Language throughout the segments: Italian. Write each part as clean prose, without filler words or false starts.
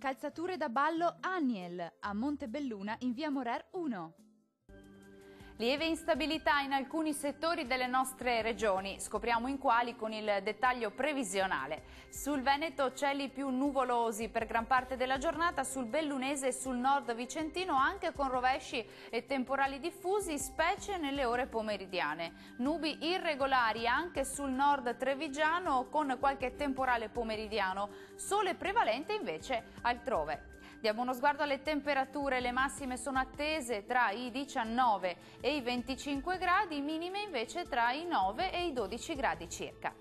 Calzature da ballo Aniel a Montebelluna in via Morer 1. Lieve instabilità in alcuni settori delle nostre regioni, scopriamo in quali con il dettaglio previsionale. Sul Veneto cieli più nuvolosi per gran parte della giornata, sul Bellunese e sul nord vicentino anche con rovesci e temporali diffusi, specie nelle ore pomeridiane. Nubi irregolari anche sul nord trevigiano con qualche temporale pomeridiano, sole prevalente invece altrove. Diamo uno sguardo alle temperature, le massime sono attese tra i 19 e i 25 gradi, minime invece tra i 9 e i 12 gradi circa.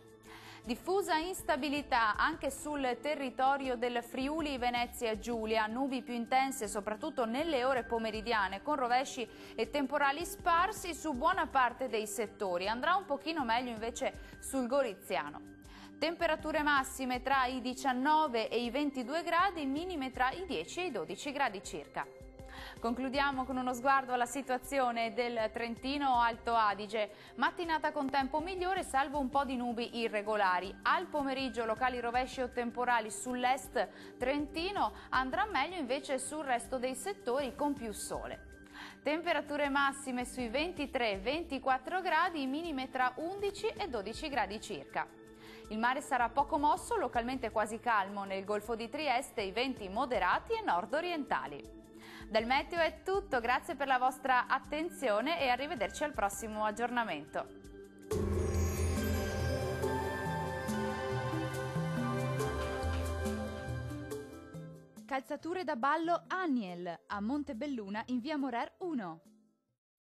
Diffusa instabilità anche sul territorio del Friuli Venezia Giulia, nubi più intense soprattutto nelle ore pomeridiane con rovesci e temporali sparsi su buona parte dei settori, andrà un pochino meglio invece sul Goriziano. Temperature massime tra i 19 e i 22 gradi, minime tra i 10 e i 12 gradi circa. Concludiamo con uno sguardo alla situazione del Trentino Alto Adige. Mattinata con tempo migliore salvo un po' di nubi irregolari. Al pomeriggio locali rovesci o temporali sull'est trentino, andrà meglio invece sul resto dei settori con più sole. Temperature massime sui 23-24 gradi, minime tra 11 e 12 gradi circa. Il mare sarà poco mosso, localmente quasi calmo nel Golfo di Trieste, i venti moderati e nord-orientali. Dal meteo è tutto, grazie per la vostra attenzione e arrivederci al prossimo aggiornamento. Calzature da ballo Aniel a Montebelluna in via Morer 1.